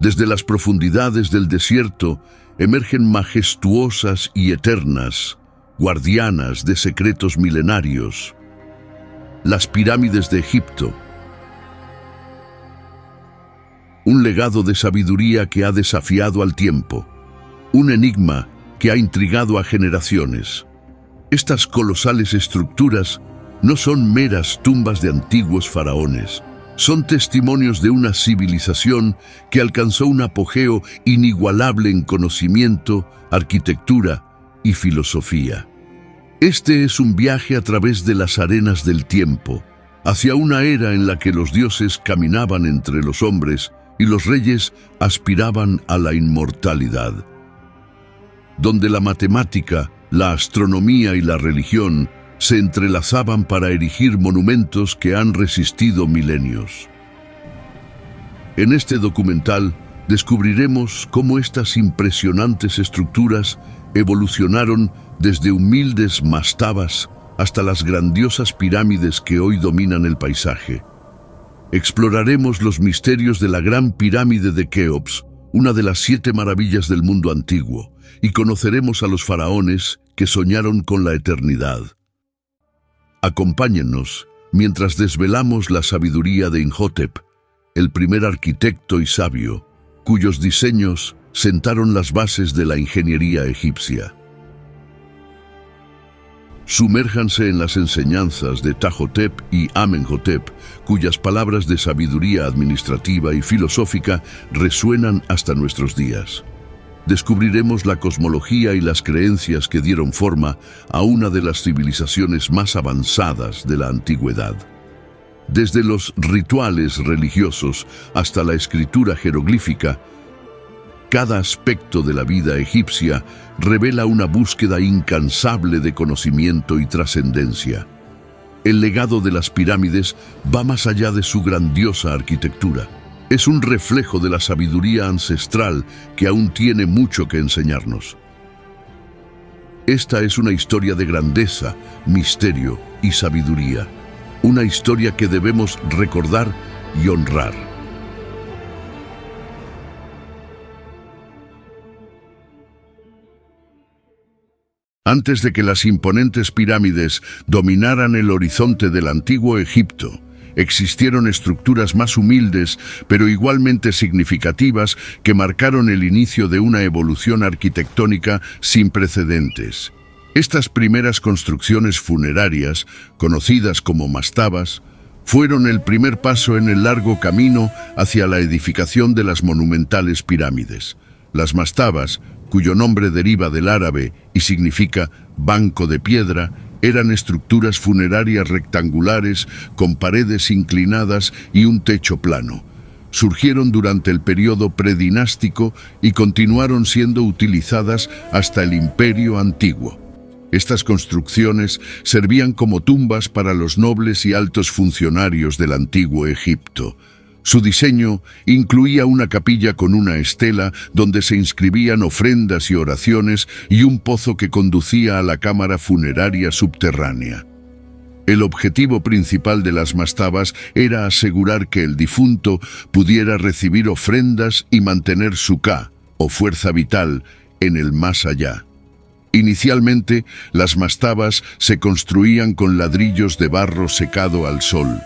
Desde las profundidades del desierto emergen majestuosas y eternas, guardianas de secretos milenarios. Las pirámides de Egipto. Un legado de sabiduría que ha desafiado al tiempo. Un enigma que ha intrigado a generaciones. Estas colosales estructuras no son meras tumbas de antiguos faraones. Son testimonios de una civilización que alcanzó un apogeo inigualable en conocimiento, arquitectura y filosofía. Este es un viaje a través de las arenas del tiempo, hacia una era en la que los dioses caminaban entre los hombres y los reyes aspiraban a la inmortalidad. Donde la matemática, la astronomía y la religión se entrelazaban para erigir monumentos que han resistido milenios. En este documental descubriremos cómo estas impresionantes estructuras evolucionaron desde humildes mastabas hasta las grandiosas pirámides que hoy dominan el paisaje. Exploraremos los misterios de la Gran Pirámide de Keops, una de las 7 maravillas del mundo antiguo, y conoceremos a los faraones que soñaron con la eternidad. Acompáñennos mientras desvelamos la sabiduría de Imhotep, el primer arquitecto y sabio, cuyos diseños sentaron las bases de la ingeniería egipcia. Sumérjanse en las enseñanzas de Ptahhotep y Amenhotep, cuyas palabras de sabiduría administrativa y filosófica resuenan hasta nuestros días. Descubriremos la cosmología y las creencias que dieron forma a una de las civilizaciones más avanzadas de la antigüedad. Desde los rituales religiosos hasta la escritura jeroglífica, cada aspecto de la vida egipcia revela una búsqueda incansable de conocimiento y trascendencia. El legado de las pirámides va más allá de su grandiosa arquitectura. Es un reflejo de la sabiduría ancestral que aún tiene mucho que enseñarnos. Esta es una historia de grandeza, misterio y sabiduría. Una historia que debemos recordar y honrar. Antes de que las imponentes pirámides dominaran el horizonte del antiguo Egipto, existieron estructuras más humildes, pero igualmente significativas, que marcaron el inicio de una evolución arquitectónica sin precedentes. Estas primeras construcciones funerarias, conocidas como mastabas, fueron el primer paso en el largo camino hacia la edificación de las monumentales pirámides. Las mastabas, cuyo nombre deriva del árabe y significa banco de piedra, eran estructuras funerarias rectangulares con paredes inclinadas y un techo plano. Surgieron durante el periodo predinástico y continuaron siendo utilizadas hasta el Imperio Antiguo. Estas construcciones servían como tumbas para los nobles y altos funcionarios del antiguo Egipto. Su diseño incluía una capilla con una estela donde se inscribían ofrendas y oraciones y un pozo que conducía a la cámara funeraria subterránea. El objetivo principal de las mastabas era asegurar que el difunto pudiera recibir ofrendas y mantener su ka, o fuerza vital, en el más allá. Inicialmente, las mastabas se construían con ladrillos de barro secado al sol.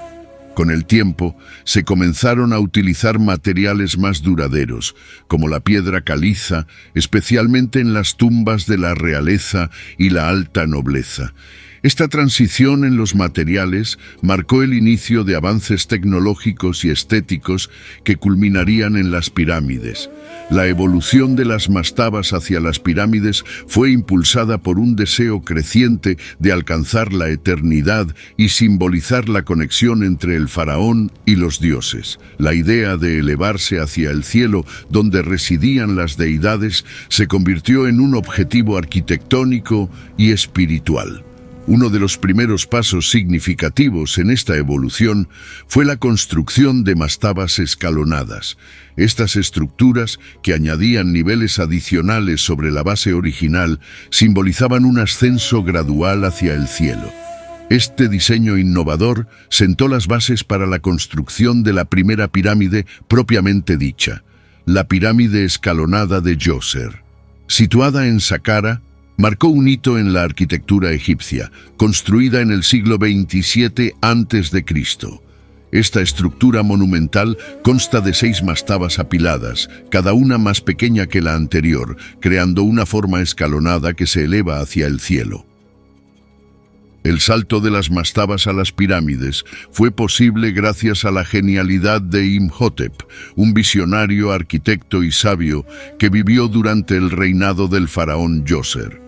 Con el tiempo, se comenzaron a utilizar materiales más duraderos, como la piedra caliza, especialmente en las tumbas de la realeza y la alta nobleza. Esta transición en los materiales marcó el inicio de avances tecnológicos y estéticos que culminarían en las pirámides. La evolución de las mastabas hacia las pirámides fue impulsada por un deseo creciente de alcanzar la eternidad y simbolizar la conexión entre el faraón y los dioses. La idea de elevarse hacia el cielo, donde residían las deidades, se convirtió en un objetivo arquitectónico y espiritual. Uno de los primeros pasos significativos en esta evolución fue la construcción de mastabas escalonadas. Estas estructuras, que añadían niveles adicionales sobre la base original, simbolizaban un ascenso gradual hacia el cielo. Este diseño innovador sentó las bases para la construcción de la primera pirámide propiamente dicha. la pirámide escalonada de Djoser. Situada en Saqqara, marcó un hito en la arquitectura egipcia, construida en el siglo XXVII a.C. Esta estructura monumental consta de 6 mastabas apiladas, cada una más pequeña que la anterior, creando una forma escalonada que se eleva hacia el cielo. El salto de las mastabas a las pirámides fue posible gracias a la genialidad de Imhotep, un visionario arquitecto y sabio que vivió durante el reinado del faraón Djoser.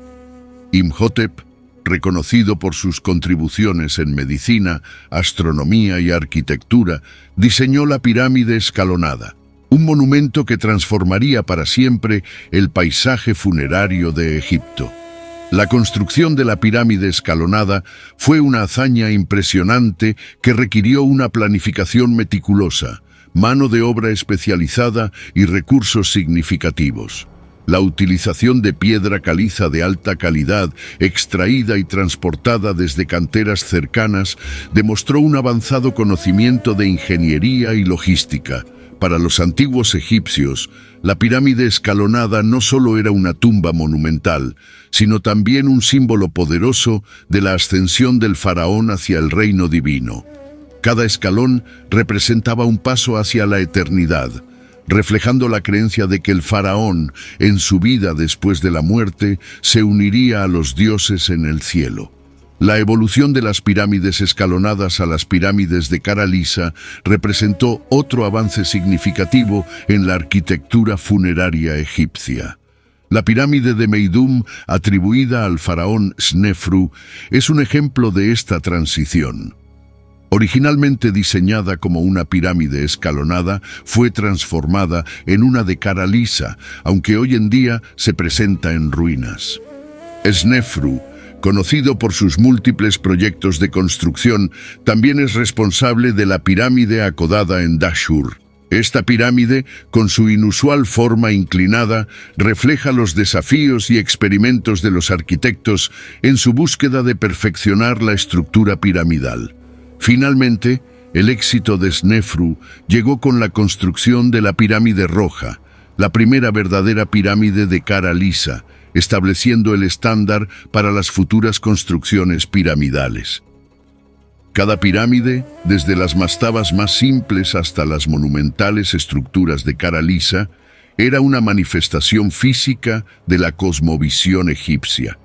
Imhotep, reconocido por sus contribuciones en medicina, astronomía y arquitectura, diseñó la pirámide escalonada, un monumento que transformaría para siempre el paisaje funerario de Egipto. La construcción de la pirámide escalonada fue una hazaña impresionante que requirió una planificación meticulosa, mano de obra especializada y recursos significativos. La utilización de piedra caliza de alta calidad, extraída y transportada desde canteras cercanas, demostró un avanzado conocimiento de ingeniería y logística. Para los antiguos egipcios, la pirámide escalonada no solo era una tumba monumental, sino también un símbolo poderoso de la ascensión del faraón hacia el reino divino. Cada escalón representaba un paso hacia la eternidad, reflejando la creencia de que el faraón, en su vida después de la muerte, se uniría a los dioses en el cielo. La evolución de las pirámides escalonadas a las pirámides de cara lisa representó otro avance significativo en la arquitectura funeraria egipcia. La pirámide de Meidum, atribuida al faraón Snefru, es un ejemplo de esta transición. Originalmente diseñada como una pirámide escalonada, fue transformada en una de cara lisa, aunque hoy en día se presenta en ruinas. Snefru, conocido por sus múltiples proyectos de construcción, también es responsable de la pirámide acodada en Dashur. Esta pirámide, con su inusual forma inclinada, refleja los desafíos y experimentos de los arquitectos en su búsqueda de perfeccionar la estructura piramidal. Finalmente, el éxito de Snefru llegó con la construcción de la pirámide roja, la primera verdadera pirámide de cara lisa, estableciendo el estándar para las futuras construcciones piramidales. Cada pirámide, desde las mastabas más simples hasta las monumentales estructuras de cara lisa, era una manifestación física de la cosmovisión egipcia.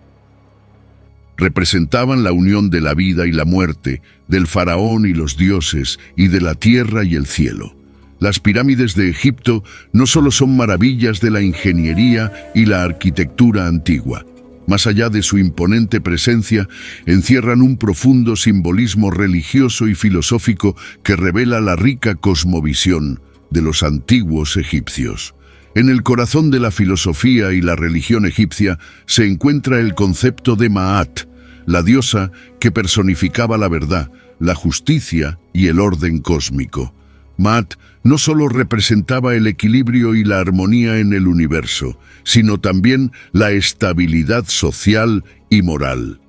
Representaban la unión de la vida y la muerte, del faraón y los dioses, y de la tierra y el cielo. Las pirámides de Egipto no solo son maravillas de la ingeniería y la arquitectura antigua. Más allá de su imponente presencia, encierran un profundo simbolismo religioso y filosófico que revela la rica cosmovisión de los antiguos egipcios. En el corazón de la filosofía y la religión egipcia se encuentra el concepto de Maat, la diosa que personificaba la verdad, la justicia y el orden cósmico. Maat no solo representaba el equilibrio y la armonía en el universo, sino también la estabilidad social y moral.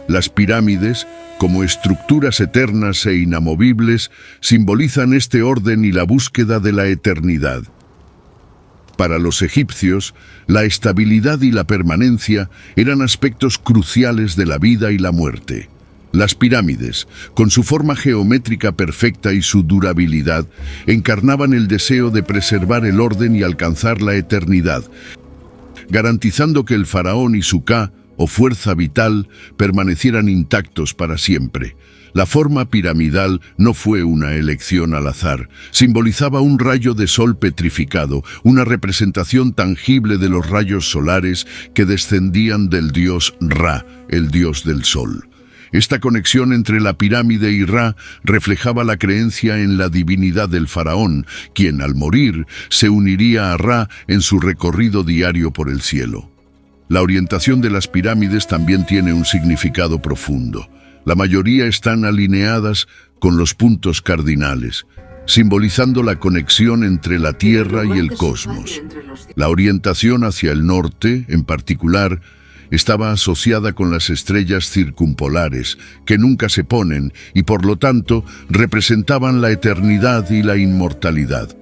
Las pirámides, como estructuras eternas e inamovibles, simbolizan este orden y la búsqueda de la eternidad. Para los egipcios, la estabilidad y la permanencia eran aspectos cruciales de la vida y la muerte. Las pirámides, con su forma geométrica perfecta y su durabilidad, encarnaban el deseo de preservar el orden y alcanzar la eternidad, garantizando que el faraón y su Ka, o fuerza vital, permanecieran intactos para siempre. La forma piramidal no fue una elección al azar, simbolizaba un rayo de sol petrificado, una representación tangible de los rayos solares que descendían del dios Ra, el dios del sol. Esta conexión entre la pirámide y Ra reflejaba la creencia en la divinidad del faraón, quien al morir se uniría a Ra en su recorrido diario por el cielo. La orientación de las pirámides también tiene un significado profundo. La mayoría están alineadas con los puntos cardinales, simbolizando la conexión entre la Tierra y el cosmos. La orientación hacia el norte, en particular, estaba asociada con las estrellas circumpolares, que nunca se ponen y por lo tanto representaban la eternidad y la inmortalidad.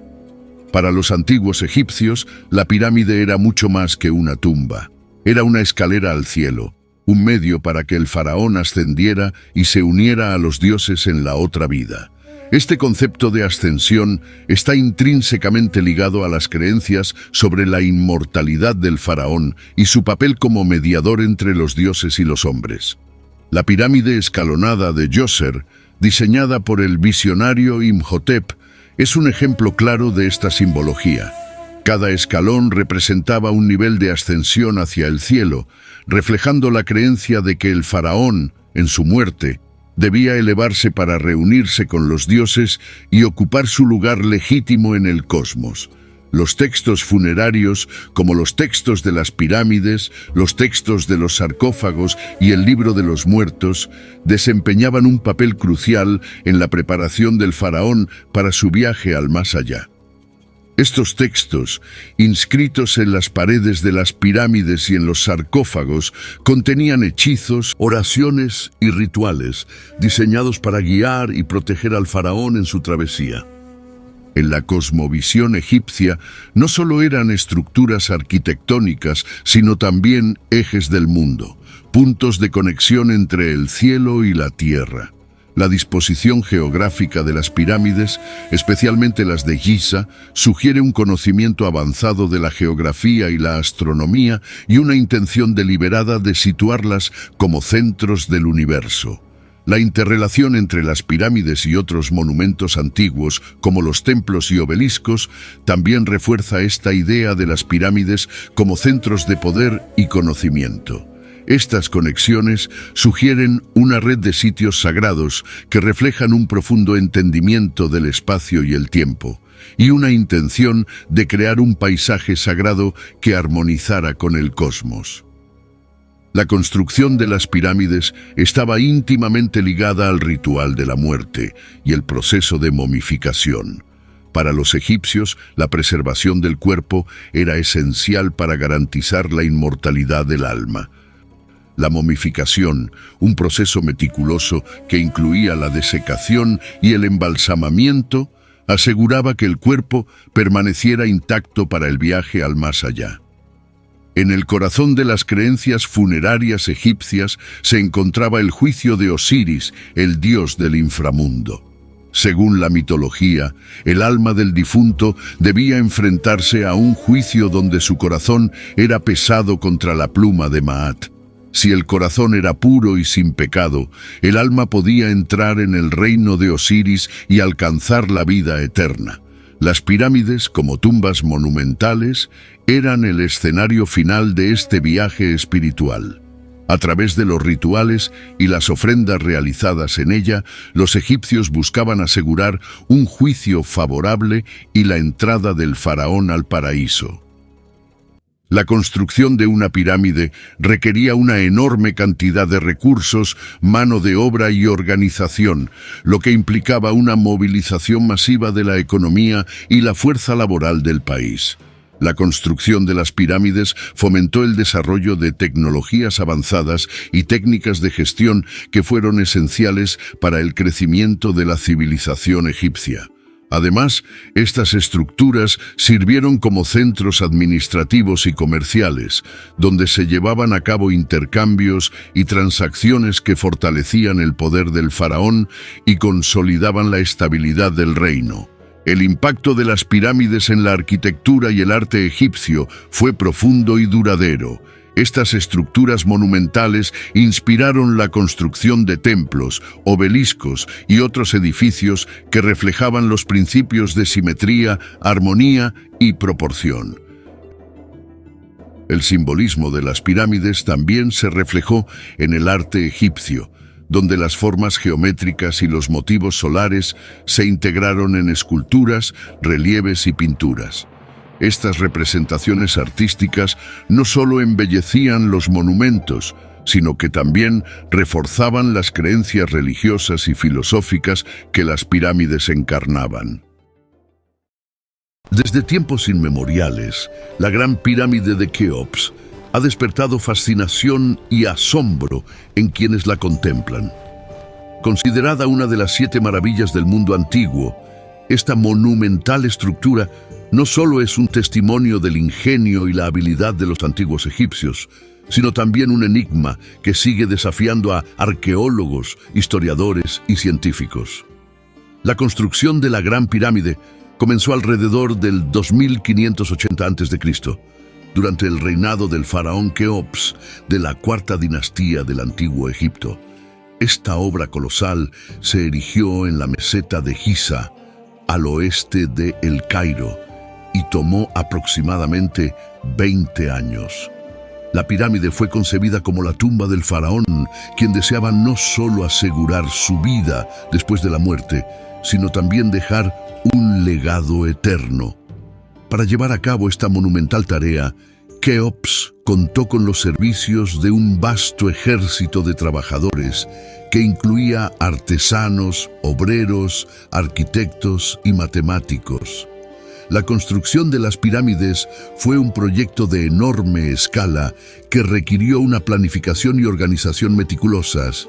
Para los antiguos egipcios, la pirámide era mucho más que una tumba. Era una escalera al cielo, un medio para que el faraón ascendiera y se uniera a los dioses en la otra vida. Este concepto de ascensión está intrínsecamente ligado a las creencias sobre la inmortalidad del faraón y su papel como mediador entre los dioses y los hombres. La pirámide escalonada de Djoser, diseñada por el visionario Imhotep, es un ejemplo claro de esta simbología. Cada escalón representaba un nivel de ascensión hacia el cielo, reflejando la creencia de que el faraón, en su muerte, debía elevarse para reunirse con los dioses y ocupar su lugar legítimo en el cosmos. Los textos funerarios, como los textos de las pirámides, los textos de los sarcófagos y el libro de los muertos, desempeñaban un papel crucial en la preparación del faraón para su viaje al más allá. Estos textos, inscritos en las paredes de las pirámides y en los sarcófagos, contenían hechizos, oraciones y rituales, diseñados para guiar y proteger al faraón en su travesía. En la cosmovisión egipcia, no solo eran estructuras arquitectónicas, sino también ejes del mundo, puntos de conexión entre el cielo y la tierra. La disposición geográfica de las pirámides, especialmente las de Giza, sugiere un conocimiento avanzado de la geografía y la astronomía y una intención deliberada de situarlas como centros del universo. La interrelación entre las pirámides y otros monumentos antiguos, como los templos y obeliscos, también refuerza esta idea de las pirámides como centros de poder y conocimiento. Estas conexiones sugieren una red de sitios sagrados que reflejan un profundo entendimiento del espacio y el tiempo, y una intención de crear un paisaje sagrado que armonizara con el cosmos. La construcción de las pirámides estaba íntimamente ligada al ritual de la muerte y el proceso de momificación. Para los egipcios, la preservación del cuerpo era esencial para garantizar la inmortalidad del alma. La momificación, un proceso meticuloso que incluía la desecación y el embalsamamiento, aseguraba que el cuerpo permaneciera intacto para el viaje al más allá. En el corazón de las creencias funerarias egipcias se encontraba el juicio de Osiris, el dios del inframundo. Según la mitología, el alma del difunto debía enfrentarse a un juicio donde su corazón era pesado contra la pluma de Maat. Si el corazón era puro y sin pecado, el alma podía entrar en el reino de Osiris y alcanzar la vida eterna. Las pirámides, como tumbas monumentales, eran el escenario final de este viaje espiritual. A través de los rituales y las ofrendas realizadas en ella, los egipcios buscaban asegurar un juicio favorable y la entrada del faraón al paraíso. La construcción de una pirámide requería una enorme cantidad de recursos, mano de obra y organización, lo que implicaba una movilización masiva de la economía y la fuerza laboral del país. La construcción de las pirámides fomentó el desarrollo de tecnologías avanzadas y técnicas de gestión que fueron esenciales para el crecimiento de la civilización egipcia. Además, estas estructuras sirvieron como centros administrativos y comerciales, donde se llevaban a cabo intercambios y transacciones que fortalecían el poder del faraón y consolidaban la estabilidad del reino. El impacto de las pirámides en la arquitectura y el arte egipcio fue profundo y duradero. Estas estructuras monumentales inspiraron la construcción de templos, obeliscos y otros edificios que reflejaban los principios de simetría, armonía y proporción. El simbolismo de las pirámides también se reflejó en el arte egipcio, donde las formas geométricas y los motivos solares se integraron en esculturas, relieves y pinturas. Estas representaciones artísticas no solo embellecían los monumentos, sino que también reforzaban las creencias religiosas y filosóficas que las pirámides encarnaban. Desde tiempos inmemoriales, la Gran Pirámide de Keops ha despertado fascinación y asombro en quienes la contemplan. Considerada una de las 7 maravillas del mundo antiguo, esta monumental estructura no solo es un testimonio del ingenio y la habilidad de los antiguos egipcios, sino también un enigma que sigue desafiando a arqueólogos, historiadores y científicos. La construcción de la Gran Pirámide comenzó alrededor del 2580 a.C., durante el reinado del faraón Keops de la cuarta dinastía del Antiguo Egipto. Esta obra colosal se erigió en la meseta de Giza, al oeste de El Cairo, y tomó aproximadamente 20 años. La pirámide fue concebida como la tumba del faraón, quien deseaba no solo asegurar su vida después de la muerte, sino también dejar un legado eterno. Para llevar a cabo esta monumental tarea, Keops contó con los servicios de un vasto ejército de trabajadores que incluía artesanos, obreros, arquitectos y matemáticos. La construcción de las pirámides fue un proyecto de enorme escala que requirió una planificación y organización meticulosas.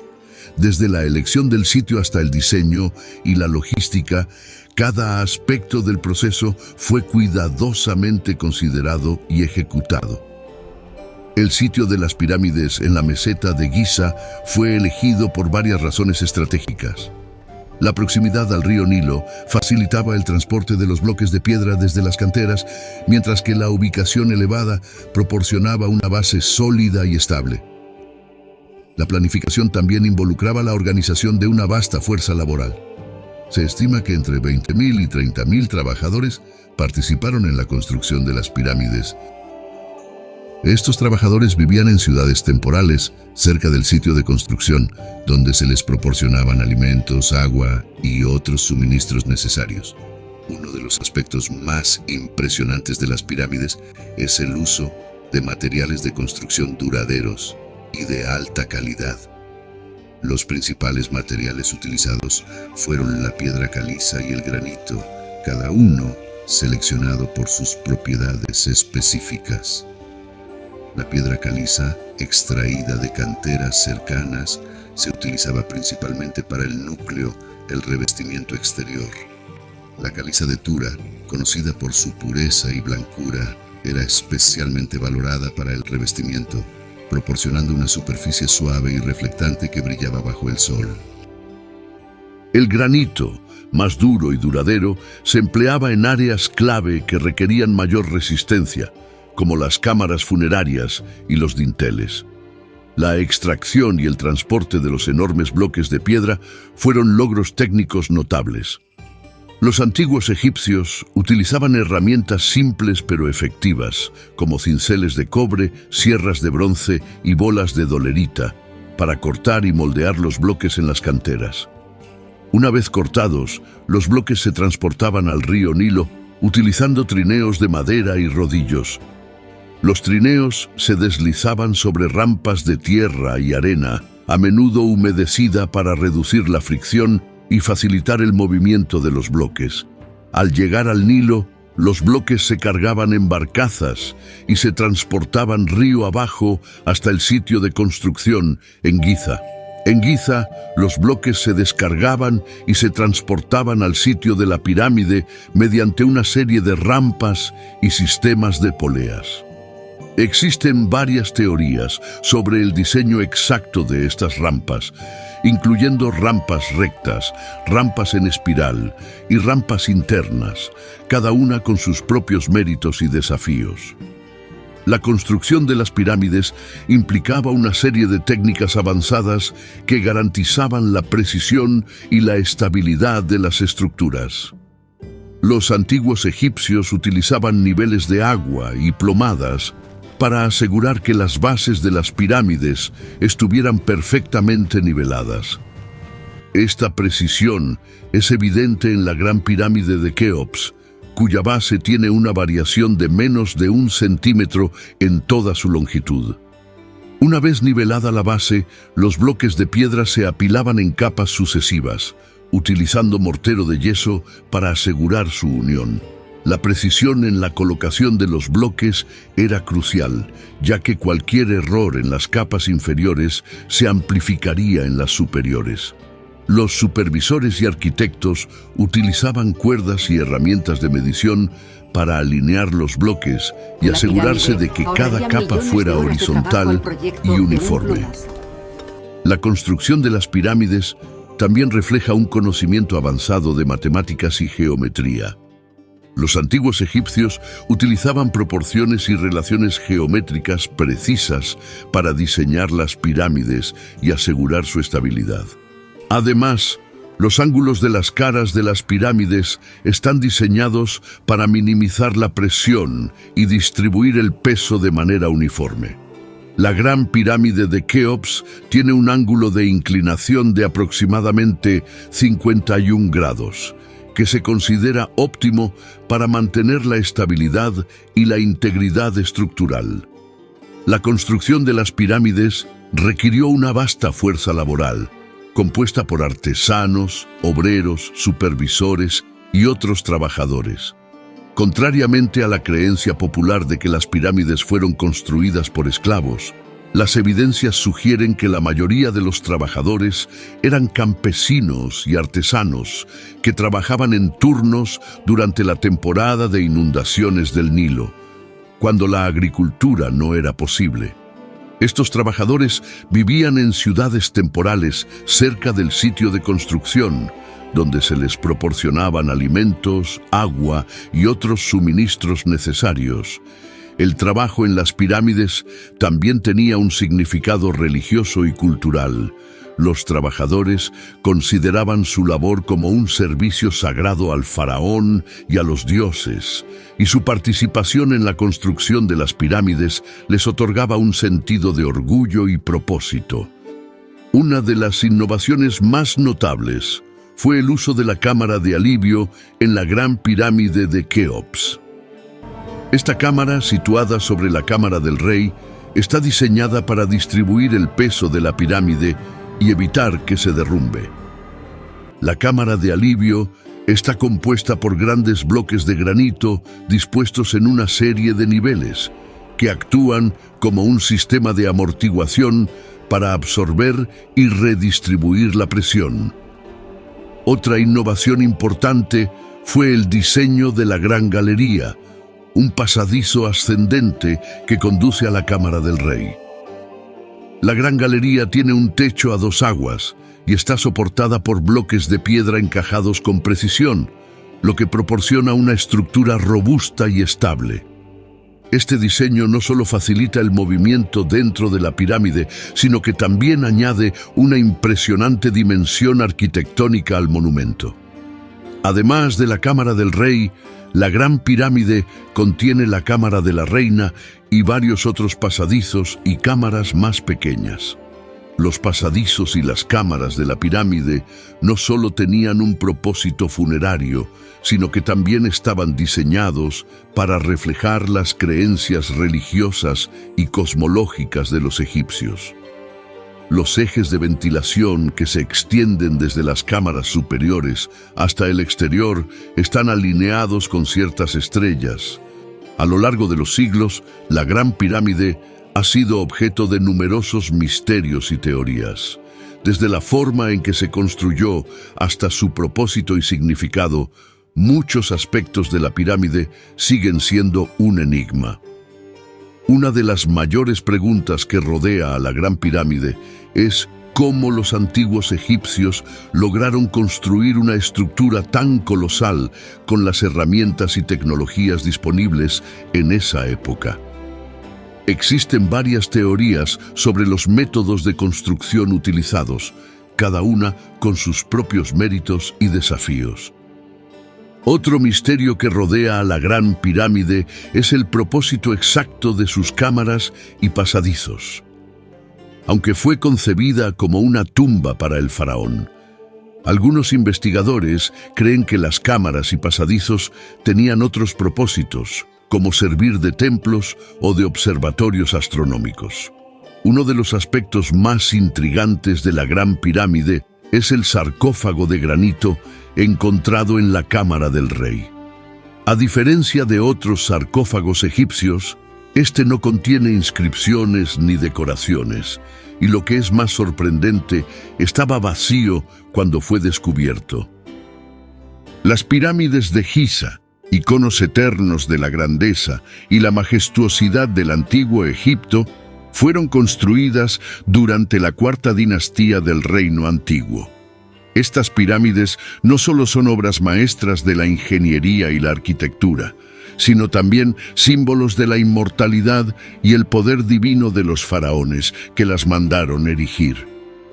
Desde la elección del sitio hasta el diseño y la logística, cada aspecto del proceso fue cuidadosamente considerado y ejecutado. El sitio de las pirámides en la meseta de Giza fue elegido por varias razones estratégicas. La proximidad al río Nilo facilitaba el transporte de los bloques de piedra desde las canteras, mientras que la ubicación elevada proporcionaba una base sólida y estable. La planificación también involucraba la organización de una vasta fuerza laboral. Se estima que entre 20.000 y 30.000 trabajadores participaron en la construcción de las pirámides. Estos trabajadores vivían en ciudades temporales, cerca del sitio de construcción, donde se les proporcionaban alimentos, agua y otros suministros necesarios. Uno de los aspectos más impresionantes de las pirámides es el uso de materiales de construcción duraderos y de alta calidad. Los principales materiales utilizados fueron la piedra caliza y el granito, cada uno seleccionado por sus propiedades específicas. La piedra caliza, extraída de canteras cercanas, se utilizaba principalmente para el núcleo, el revestimiento exterior. La caliza de Tura, conocida por su pureza y blancura, era especialmente valorada para el revestimiento, proporcionando una superficie suave y reflectante que brillaba bajo el sol. El granito, más duro y duradero, se empleaba en áreas clave que requerían mayor resistencia, como las cámaras funerarias y los dinteles. La extracción y el transporte de los enormes bloques de piedra fueron logros técnicos notables. Los antiguos egipcios utilizaban herramientas simples pero efectivas, como cinceles de cobre, sierras de bronce y bolas de dolerita, para cortar y moldear los bloques en las canteras. Una vez cortados, los bloques se transportaban al río Nilo utilizando trineos de madera y rodillos. Los trineos se deslizaban sobre rampas de tierra y arena, a menudo humedecida para reducir la fricción y facilitar el movimiento de los bloques. Al llegar al Nilo, los bloques se cargaban en barcazas y se transportaban río abajo hasta el sitio de construcción en Giza. En Giza, los bloques se descargaban y se transportaban al sitio de la pirámide mediante una serie de rampas y sistemas de poleas. Existen varias teorías sobre el diseño exacto de estas rampas, incluyendo rampas rectas, rampas en espiral y rampas internas, cada una con sus propios méritos y desafíos. La construcción de las pirámides implicaba una serie de técnicas avanzadas que garantizaban la precisión y la estabilidad de las estructuras. Los antiguos egipcios utilizaban niveles de agua y plomadas para asegurar que las bases de las pirámides estuvieran perfectamente niveladas. Esta precisión es evidente en la Gran Pirámide de Keops, cuya base tiene una variación de menos de 1 centímetro en toda su longitud. Una vez nivelada la base, los bloques de piedra se apilaban en capas sucesivas, utilizando mortero de yeso para asegurar su unión. La precisión en la colocación de los bloques era crucial, ya que cualquier error en las capas inferiores se amplificaría en las superiores. Los supervisores y arquitectos utilizaban cuerdas y herramientas de medición para alinear los bloques y asegurarse de que cada capa fuera horizontal y uniforme. La construcción de las pirámides también refleja un conocimiento avanzado de matemáticas y geometría. Los antiguos egipcios utilizaban proporciones y relaciones geométricas precisas para diseñar las pirámides y asegurar su estabilidad. Además, los ángulos de las caras de las pirámides están diseñados para minimizar la presión y distribuir el peso de manera uniforme. La Gran Pirámide de Keops tiene un ángulo de inclinación de aproximadamente 51 grados, que se considera óptimo para mantener la estabilidad y la integridad estructural. La construcción de las pirámides requirió una vasta fuerza laboral, compuesta por artesanos, obreros, supervisores y otros trabajadores. Contrariamente a la creencia popular de que las pirámides fueron construidas por esclavos, las evidencias sugieren que la mayoría de los trabajadores eran campesinos y artesanos que trabajaban en turnos durante la temporada de inundaciones del Nilo, cuando la agricultura no era posible. Estos trabajadores vivían en ciudades temporales cerca del sitio de construcción, donde se les proporcionaban alimentos, agua y otros suministros necesarios. El trabajo en las pirámides también tenía un significado religioso y cultural. Los trabajadores consideraban su labor como un servicio sagrado al faraón y a los dioses, y su participación en la construcción de las pirámides les otorgaba un sentido de orgullo y propósito. Una de las innovaciones más notables fue el uso de la cámara de alivio en la Gran Pirámide de Keops. Esta cámara, situada sobre la cámara del rey, está diseñada para distribuir el peso de la pirámide y evitar que se derrumbe. La cámara de alivio está compuesta por grandes bloques de granito dispuestos en una serie de niveles, que actúan como un sistema de amortiguación para absorber y redistribuir la presión. Otra innovación importante fue el diseño de la Gran Galería, un pasadizo ascendente que conduce a la cámara del rey. La Gran Galería tiene un techo a dos aguas y está soportada por bloques de piedra encajados con precisión, lo que proporciona una estructura robusta y estable. Este diseño no solo facilita el movimiento dentro de la pirámide, sino que también añade una impresionante dimensión arquitectónica al monumento. Además de la cámara del rey, la Gran Pirámide contiene la cámara de la reina y varios otros pasadizos y cámaras más pequeñas. Los pasadizos y las cámaras de la pirámide no solo tenían un propósito funerario, sino que también estaban diseñados para reflejar las creencias religiosas y cosmológicas de los egipcios. Los ejes de ventilación que se extienden desde las cámaras superiores hasta el exterior están alineados con ciertas estrellas. A lo largo de los siglos, la Gran Pirámide ha sido objeto de numerosos misterios y teorías. Desde la forma en que se construyó hasta su propósito y significado, muchos aspectos de la pirámide siguen siendo un enigma. Una de las mayores preguntas que rodea a la Gran Pirámide es cómo los antiguos egipcios lograron construir una estructura tan colosal con las herramientas y tecnologías disponibles en esa época. Existen varias teorías sobre los métodos de construcción utilizados, cada una con sus propios méritos y desafíos. Otro misterio que rodea a la Gran Pirámide es el propósito exacto de sus cámaras y pasadizos. Aunque fue concebida como una tumba para el faraón, algunos investigadores creen que las cámaras y pasadizos tenían otros propósitos, como servir de templos o de observatorios astronómicos. Uno de los aspectos más intrigantes de la Gran Pirámide es el sarcófago de granito encontrado en la cámara del rey. A diferencia de otros sarcófagos egipcios, este no contiene inscripciones ni decoraciones, y lo que es más sorprendente, estaba vacío cuando fue descubierto. Las pirámides de Giza, iconos eternos de la grandeza y la majestuosidad del antiguo Egipto, fueron construidas durante la cuarta dinastía del Reino Antiguo. Estas pirámides no solo son obras maestras de la ingeniería y la arquitectura, sino también símbolos de la inmortalidad y el poder divino de los faraones que las mandaron erigir.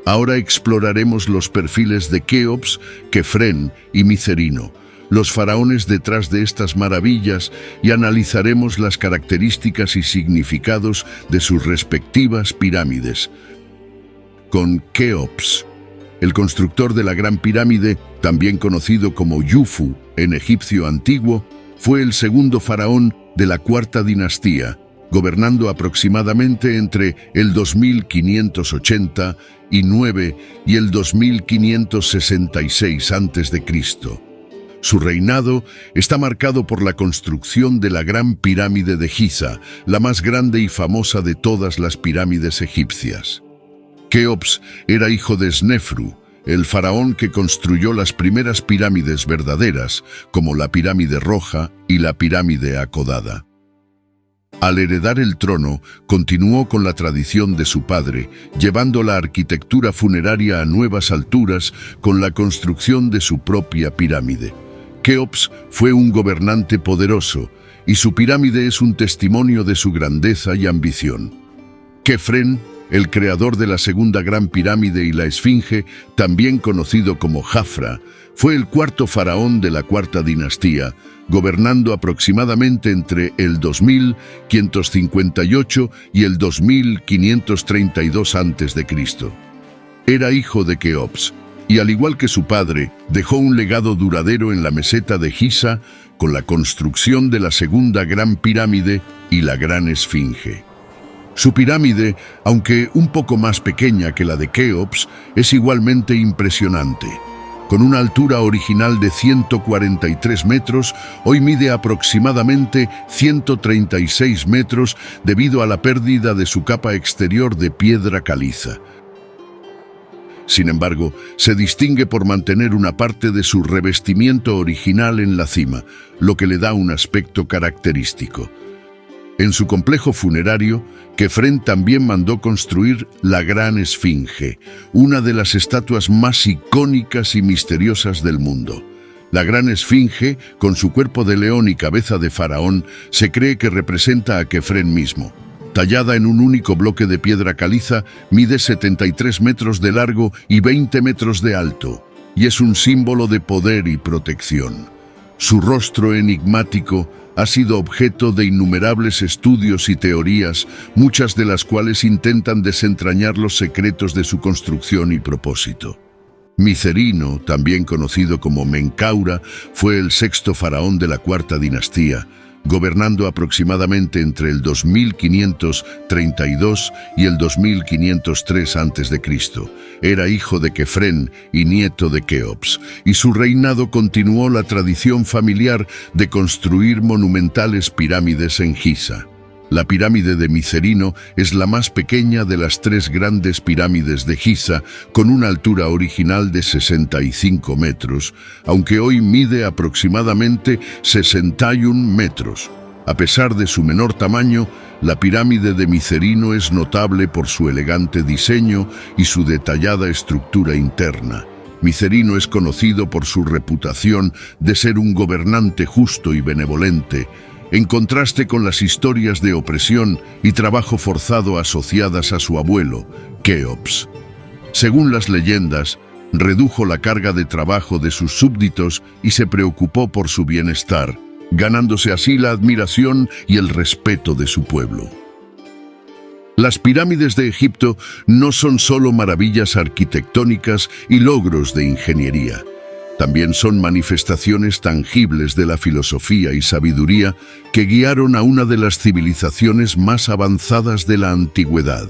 Ahora exploraremos los perfiles de Keops, Kefren y Micerino, los faraones detrás de estas maravillas, y analizaremos las características y significados de sus respectivas pirámides. Con Keops, el constructor de la Gran Pirámide, también conocido como Yufu en egipcio antiguo, fue el segundo faraón de la cuarta dinastía, gobernando aproximadamente entre el 2589 y el 2566 a.C. Su reinado está marcado por la construcción de la Gran Pirámide de Giza, la más grande y famosa de todas las pirámides egipcias. Keops era hijo de Snefru, el faraón que construyó las primeras pirámides verdaderas, como la Pirámide Roja y la Pirámide Acodada. Al heredar el trono, continuó con la tradición de su padre, llevando la arquitectura funeraria a nuevas alturas con la construcción de su propia pirámide. Keops fue un gobernante poderoso, y su pirámide es un testimonio de su grandeza y ambición. Kefren, el creador de la segunda Gran Pirámide y la Esfinge, también conocido como Jafra, fue el cuarto faraón de la cuarta dinastía, gobernando aproximadamente entre el 2558 y el 2532 a.C. Era hijo de Keops, y al igual que su padre, dejó un legado duradero en la meseta de Giza con la construcción de la segunda Gran Pirámide y la Gran Esfinge. Su pirámide, aunque un poco más pequeña que la de Keops, es igualmente impresionante. Con una altura original de 143 metros, hoy mide aproximadamente 136 metros debido a la pérdida de su capa exterior de piedra caliza. Sin embargo, se distingue por mantener una parte de su revestimiento original en la cima, lo que le da un aspecto característico. En su complejo funerario, Kefren también mandó construir la Gran Esfinge, una de las estatuas más icónicas y misteriosas del mundo. La Gran Esfinge, con su cuerpo de león y cabeza de faraón, se cree que representa a Kefren mismo. Tallada en un único bloque de piedra caliza, mide 73 metros de largo y 20 metros de alto, y es un símbolo de poder y protección. Su rostro enigmático ha sido objeto de innumerables estudios y teorías, muchas de las cuales intentan desentrañar los secretos de su construcción y propósito. Micerino, también conocido como Menkaura, fue el sexto faraón de la cuarta dinastía, gobernando aproximadamente entre el 2532 y el 2503 a.C. Era hijo de Kefren y nieto de Keops, y su reinado continuó la tradición familiar de construir monumentales pirámides en Giza. La pirámide de Micerino es la más pequeña de las tres grandes pirámides de Giza, con una altura original de 65 metros, aunque hoy mide aproximadamente 61 metros. A pesar de su menor tamaño, la pirámide de Micerino es notable por su elegante diseño y su detallada estructura interna. Micerino es conocido por su reputación de ser un gobernante justo y benevolente, en contraste con las historias de opresión y trabajo forzado asociadas a su abuelo, Keops. Según las leyendas, redujo la carga de trabajo de sus súbditos y se preocupó por su bienestar, ganándose así la admiración y el respeto de su pueblo. Las pirámides de Egipto no son solo maravillas arquitectónicas y logros de ingeniería. También son manifestaciones tangibles de la filosofía y sabiduría que guiaron a una de las civilizaciones más avanzadas de la antigüedad.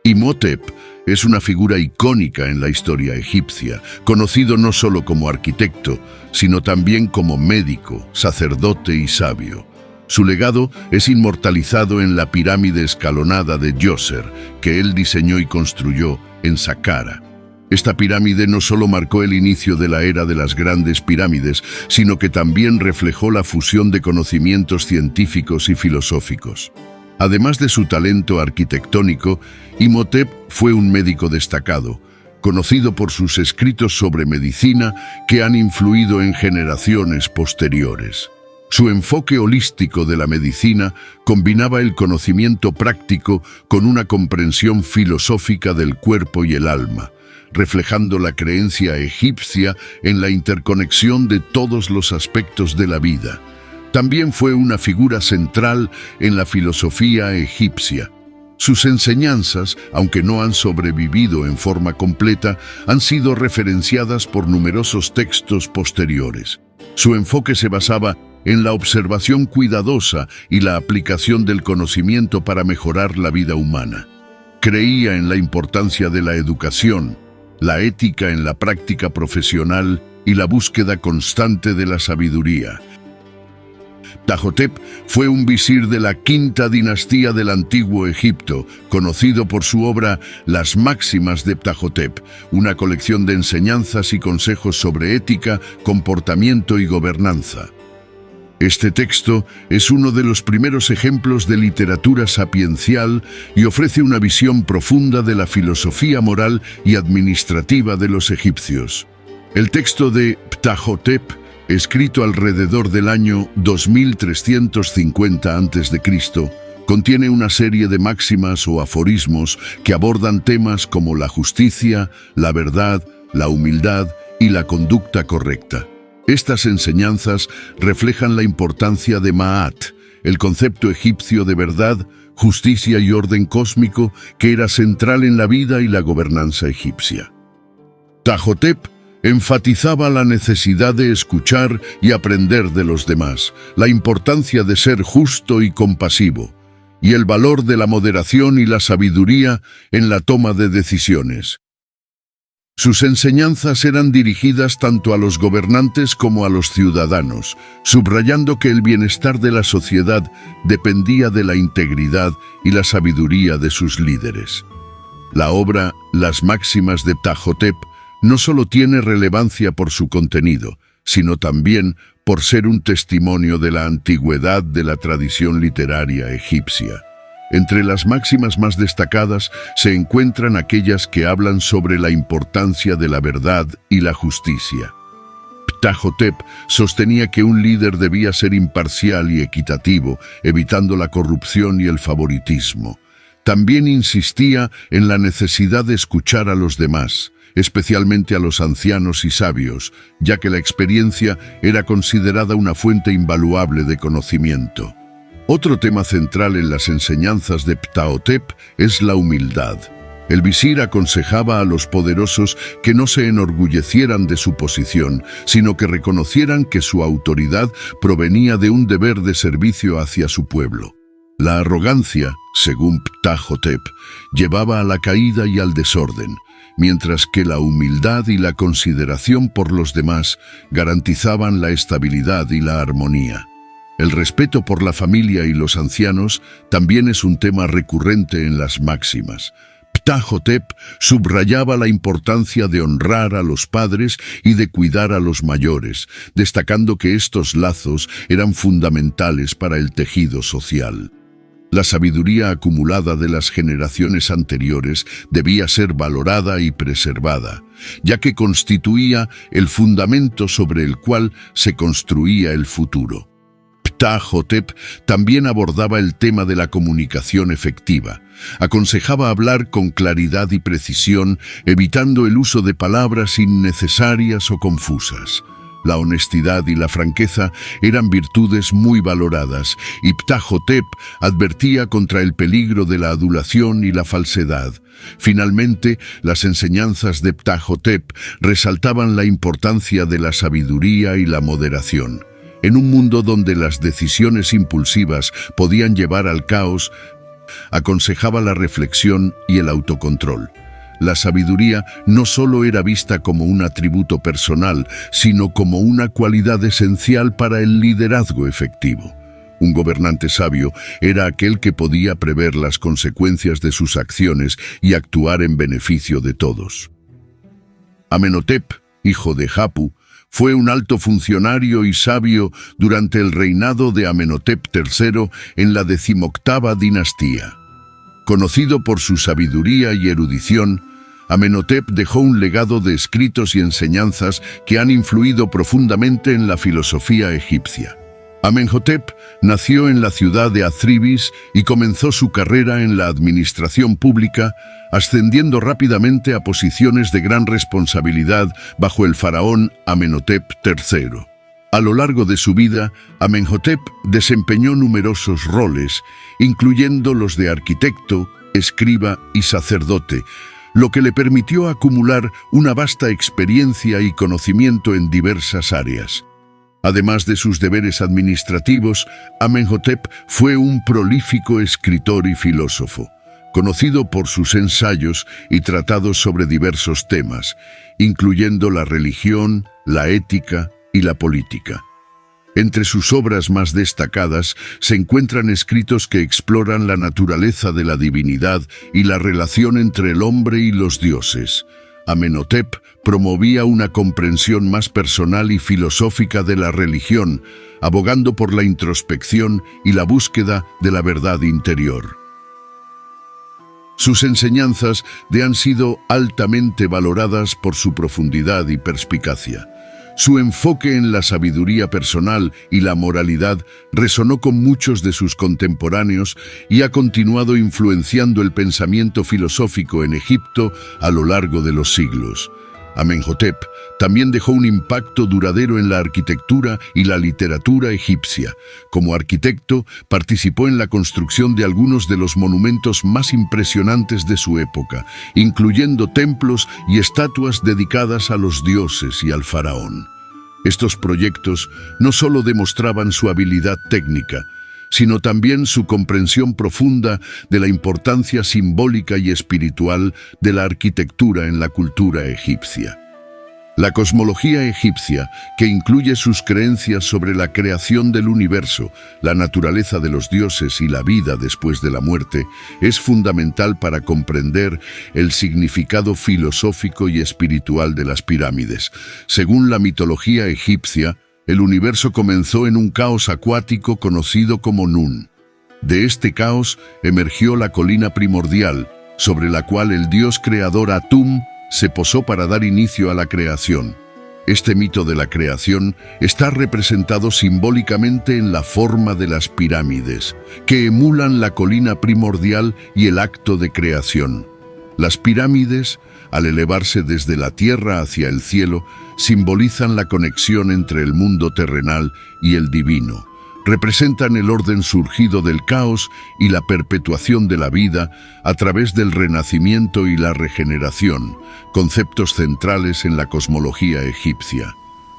Imhotep es una figura icónica en la historia egipcia, conocido no solo como arquitecto, sino también como médico, sacerdote y sabio. Su legado es inmortalizado en la pirámide escalonada de Djoser, que él diseñó y construyó en Saqqara. Esta pirámide no solo marcó el inicio de la era de las grandes pirámides, sino que también reflejó la fusión de conocimientos científicos y filosóficos. Además de su talento arquitectónico, Imhotep fue un médico destacado, conocido por sus escritos sobre medicina que han influido en generaciones posteriores. Su enfoque holístico de la medicina combinaba el conocimiento práctico con una comprensión filosófica del cuerpo y el alma, reflejando la creencia egipcia en la interconexión de todos los aspectos de la vida. También fue una figura central en la filosofía egipcia. Sus enseñanzas, aunque no han sobrevivido en forma completa, han sido referenciadas por numerosos textos posteriores. Su enfoque se basaba en la observación cuidadosa y la aplicación del conocimiento para mejorar la vida humana. Creía en la importancia de la educación, la ética en la práctica profesional y la búsqueda constante de la sabiduría. Ptahotep fue un visir de la quinta dinastía del Antiguo Egipto, conocido por su obra Las Máximas de Ptahotep, una colección de enseñanzas y consejos sobre ética, comportamiento y gobernanza. Este texto es uno de los primeros ejemplos de literatura sapiencial y ofrece una visión profunda de la filosofía moral y administrativa de los egipcios. El texto de Ptahotep, escrito alrededor del año 2350 a.C., contiene una serie de máximas o aforismos que abordan temas como la justicia, la verdad, la humildad y la conducta correcta. Estas enseñanzas reflejan la importancia de Ma'at, el concepto egipcio de verdad, justicia y orden cósmico que era central en la vida y la gobernanza egipcia. Ptahotep enfatizaba la necesidad de escuchar y aprender de los demás, la importancia de ser justo y compasivo, y el valor de la moderación y la sabiduría en la toma de decisiones. Sus enseñanzas eran dirigidas tanto a los gobernantes como a los ciudadanos, subrayando que el bienestar de la sociedad dependía de la integridad y la sabiduría de sus líderes. La obra Las Máximas de Ptahotep no solo tiene relevancia por su contenido, sino también por ser un testimonio de la antigüedad de la tradición literaria egipcia. Entre las máximas más destacadas se encuentran aquellas que hablan sobre la importancia de la verdad y la justicia. Ptahotep sostenía que un líder debía ser imparcial y equitativo, evitando la corrupción y el favoritismo. También insistía en la necesidad de escuchar a los demás, especialmente a los ancianos y sabios, ya que la experiencia era considerada una fuente invaluable de conocimiento. Otro tema central en las enseñanzas de Ptahotep es la humildad. El visir aconsejaba a los poderosos que no se enorgullecieran de su posición, sino que reconocieran que su autoridad provenía de un deber de servicio hacia su pueblo. La arrogancia, según Ptahotep, llevaba a la caída y al desorden, mientras que la humildad y la consideración por los demás garantizaban la estabilidad y la armonía. El respeto por la familia y los ancianos también es un tema recurrente en las máximas. Ptahotep subrayaba la importancia de honrar a los padres y de cuidar a los mayores, destacando que estos lazos eran fundamentales para el tejido social. La sabiduría acumulada de las generaciones anteriores debía ser valorada y preservada, ya que constituía el fundamento sobre el cual se construía el futuro. Ptahotep también abordaba el tema de la comunicación efectiva. Aconsejaba hablar con claridad y precisión, evitando el uso de palabras innecesarias o confusas. La honestidad y la franqueza eran virtudes muy valoradas, y Ptahotep advertía contra el peligro de la adulación y la falsedad. Finalmente, las enseñanzas de Ptahotep resaltaban la importancia de la sabiduría y la moderación. En un mundo donde las decisiones impulsivas podían llevar al caos, aconsejaba la reflexión y el autocontrol. La sabiduría no solo era vista como un atributo personal, sino como una cualidad esencial para el liderazgo efectivo. Un gobernante sabio era aquel que podía prever las consecuencias de sus acciones y actuar en beneficio de todos. Amenhotep, hijo de Hapu, fue un alto funcionario y sabio durante el reinado de Amenhotep III en la 18ª dinastía. Conocido por su sabiduría y erudición, Amenhotep dejó un legado de escritos y enseñanzas que han influido profundamente en la filosofía egipcia. Amenhotep nació en la ciudad de Atribis y comenzó su carrera en la administración pública, ascendiendo rápidamente a posiciones de gran responsabilidad bajo el faraón Amenhotep III. A lo largo de su vida, Amenhotep desempeñó numerosos roles, incluyendo los de arquitecto, escriba y sacerdote, lo que le permitió acumular una vasta experiencia y conocimiento en diversas áreas. Además de sus deberes administrativos, Amenhotep fue un prolífico escritor y filósofo, conocido por sus ensayos y tratados sobre diversos temas, incluyendo la religión, la ética y la política. Entre sus obras más destacadas se encuentran escritos que exploran la naturaleza de la divinidad y la relación entre el hombre y los dioses. Amenhotep promovía una comprensión más personal y filosófica de la religión, abogando por la introspección y la búsqueda de la verdad interior. Sus enseñanzas han sido altamente valoradas por su profundidad y perspicacia. Su enfoque en la sabiduría personal y la moralidad resonó con muchos de sus contemporáneos y ha continuado influenciando el pensamiento filosófico en Egipto a lo largo de los siglos. Amenhotep también dejó un impacto duradero en la arquitectura y la literatura egipcia. Como arquitecto, participó en la construcción de algunos de los monumentos más impresionantes de su época, incluyendo templos y estatuas dedicadas a los dioses y al faraón. Estos proyectos no solo demostraban su habilidad técnica, sino también su comprensión profunda de la importancia simbólica y espiritual de la arquitectura en la cultura egipcia. La cosmología egipcia, que incluye sus creencias sobre la creación del universo, la naturaleza de los dioses y la vida después de la muerte, es fundamental para comprender el significado filosófico y espiritual de las pirámides. Según la mitología egipcia, el universo comenzó en un caos acuático conocido como Nun. De este caos emergió la colina primordial, sobre la cual el dios creador Atum se posó para dar inicio a la creación. Este mito de la creación está representado simbólicamente en la forma de las pirámides, que emulan la colina primordial y el acto de creación. Las pirámides, al elevarse desde la tierra hacia el cielo, simbolizan la conexión entre el mundo terrenal y el divino. Representan el orden surgido del caos y la perpetuación de la vida a través del renacimiento y la regeneración, conceptos centrales en la cosmología egipcia.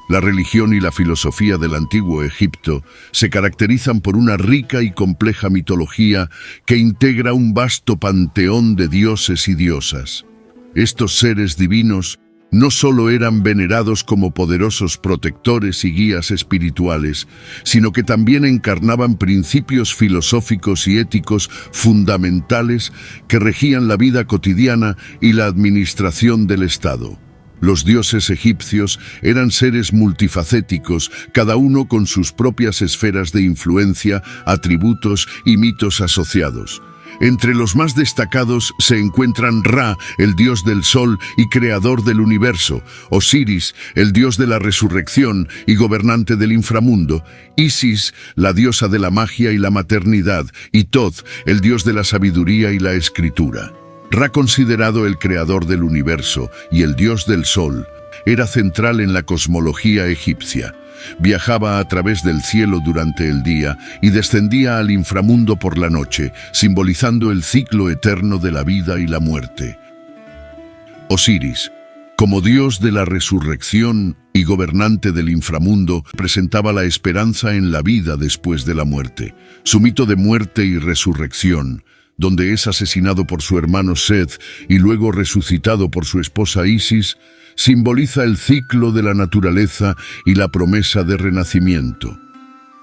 La religión y la filosofía del antiguo Egipto se caracterizan por una rica y compleja mitología que integra un vasto panteón de dioses y diosas. Estos seres divinos no solo eran venerados como poderosos protectores y guías espirituales, sino que también encarnaban principios filosóficos y éticos fundamentales que regían la vida cotidiana y la administración del Estado. Los dioses egipcios eran seres multifacéticos, cada uno con sus propias esferas de influencia, atributos y mitos asociados. Entre los más destacados se encuentran Ra, el dios del sol y creador del universo; Osiris, el dios de la resurrección y gobernante del inframundo; Isis, la diosa de la magia y la maternidad; y Thoth, el dios de la sabiduría y la escritura. Ra, considerado el creador del universo y el dios del sol, era central en la cosmología egipcia. Viajaba a través del cielo durante el día y descendía al inframundo por la noche, simbolizando el ciclo eterno de la vida y la muerte. Osiris, como dios de la resurrección y gobernante del inframundo, presentaba la esperanza en la vida después de la muerte. Su mito de muerte y resurrección, donde es asesinado por su hermano Seth y luego resucitado por su esposa Isis, simboliza el ciclo de la naturaleza y la promesa de renacimiento.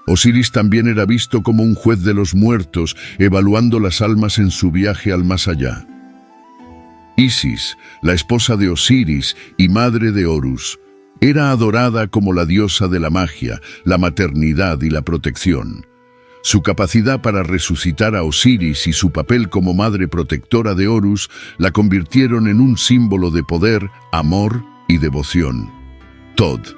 Osiris también era visto como un juez de los muertos, evaluando las almas en su viaje al más allá. Isis, la esposa de Osiris y madre de Horus, era adorada como la diosa de la magia, la maternidad y la protección. Su capacidad para resucitar a Osiris y su papel como madre protectora de Horus la convirtieron en un símbolo de poder, amor y devoción. Thoth,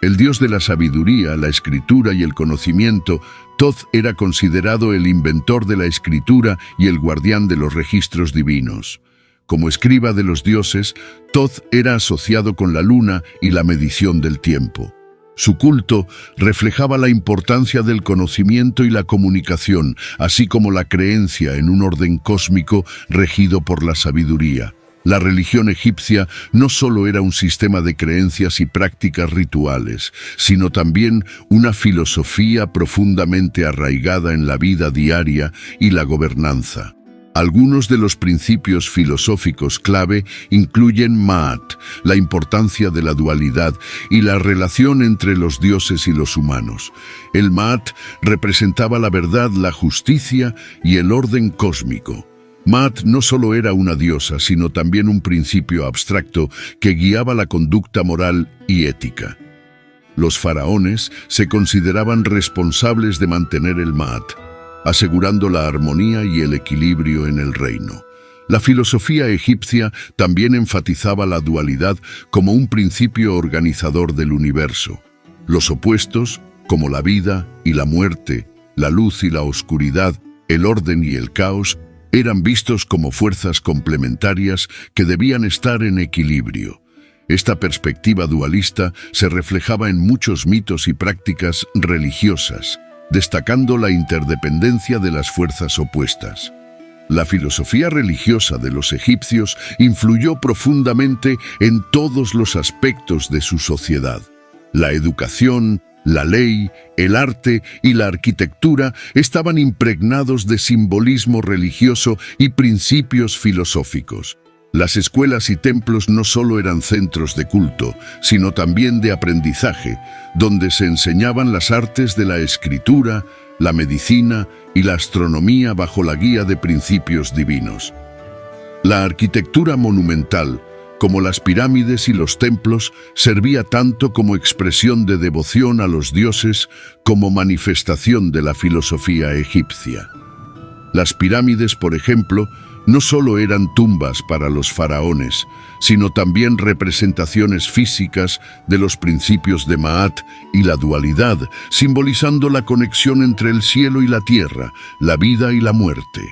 el dios de la sabiduría, la escritura y el conocimiento, Thoth era considerado el inventor de la escritura y el guardián de los registros divinos. Como escriba de los dioses, Thoth era asociado con la luna y la medición del tiempo. Su culto reflejaba la importancia del conocimiento y la comunicación, así como la creencia en un orden cósmico regido por la sabiduría. La religión egipcia no solo era un sistema de creencias y prácticas rituales, sino también una filosofía profundamente arraigada en la vida diaria y la gobernanza. Algunos de los principios filosóficos clave incluyen Ma'at, la importancia de la dualidad y la relación entre los dioses y los humanos. El Ma'at representaba la verdad, la justicia y el orden cósmico. Ma'at no solo era una diosa, sino también un principio abstracto que guiaba la conducta moral y ética. Los faraones se consideraban responsables de mantener el Ma'at, asegurando la armonía y el equilibrio en el reino. La filosofía egipcia también enfatizaba la dualidad como un principio organizador del universo. Los opuestos, como la vida y la muerte, la luz y la oscuridad, el orden y el caos, eran vistos como fuerzas complementarias que debían estar en equilibrio. Esta perspectiva dualista se reflejaba en muchos mitos y prácticas religiosas, destacando la interdependencia de las fuerzas opuestas. La filosofía religiosa de los egipcios influyó profundamente en todos los aspectos de su sociedad. La educación, la ley, el arte y la arquitectura estaban impregnados de simbolismo religioso y principios filosóficos. Las escuelas y templos no solo eran centros de culto, sino también de aprendizaje, donde se enseñaban las artes de la escritura, la medicina y la astronomía bajo la guía de principios divinos. La arquitectura monumental, como las pirámides y los templos, servía tanto como expresión de devoción a los dioses como manifestación de la filosofía egipcia. Las pirámides, por ejemplo, no solo eran tumbas para los faraones, sino también representaciones físicas de los principios de Ma'at y la dualidad, simbolizando la conexión entre el cielo y la tierra, la vida y la muerte.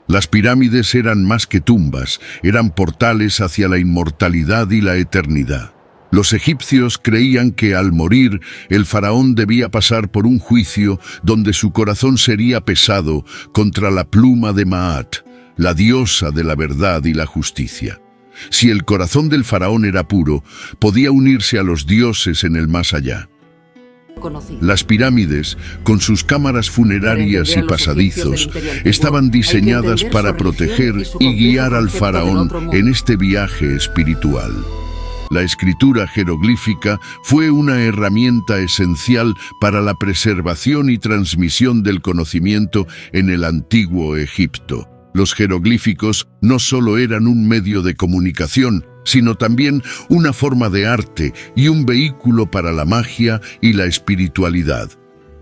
Las pirámides eran más que tumbas, eran portales hacia la inmortalidad y la eternidad. Los egipcios creían que al morir, el faraón debía pasar por un juicio donde su corazón sería pesado contra la pluma de Ma'at, la diosa de la verdad y la justicia. Si el corazón del faraón era puro, podía unirse a los dioses en el más allá. Las pirámides, con sus cámaras funerarias y pasadizos, estaban diseñadas para proteger y guiar al faraón en este viaje espiritual. La escritura jeroglífica fue una herramienta esencial para la preservación y transmisión del conocimiento en el antiguo Egipto. Los jeroglíficos no solo eran un medio de comunicación, sino también una forma de arte y un vehículo para la magia y la espiritualidad.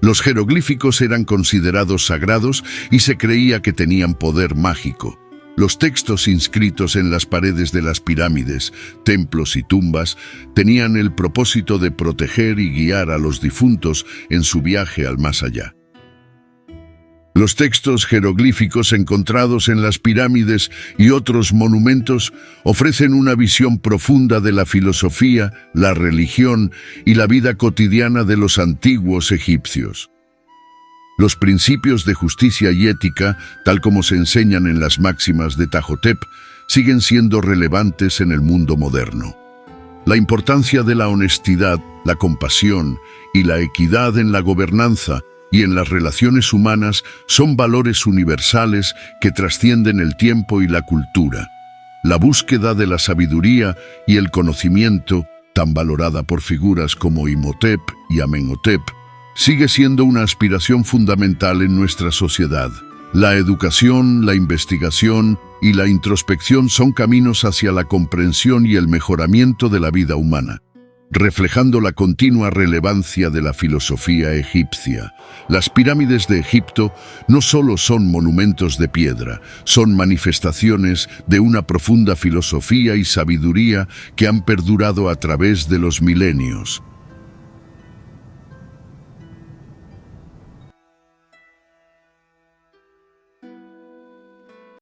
Los jeroglíficos eran considerados sagrados y se creía que tenían poder mágico. Los textos inscritos en las paredes de las pirámides, templos y tumbas tenían el propósito de proteger y guiar a los difuntos en su viaje al más allá. Los textos jeroglíficos encontrados en las pirámides y otros monumentos ofrecen una visión profunda de la filosofía, la religión y la vida cotidiana de los antiguos egipcios. Los principios de justicia y ética, tal como se enseñan en las máximas de Ptahhotep, siguen siendo relevantes en el mundo moderno. La importancia de la honestidad, la compasión y la equidad en la gobernanza y en las relaciones humanas son valores universales que trascienden el tiempo y la cultura. La búsqueda de la sabiduría y el conocimiento, tan valorada por figuras como Imhotep y Amenhotep, sigue siendo una aspiración fundamental en nuestra sociedad. La educación, la investigación y la introspección son caminos hacia la comprensión y el mejoramiento de la vida humana, reflejando la continua relevancia de la filosofía egipcia. Las pirámides de Egipto no solo son monumentos de piedra, son manifestaciones de una profunda filosofía y sabiduría que han perdurado a través de los milenios.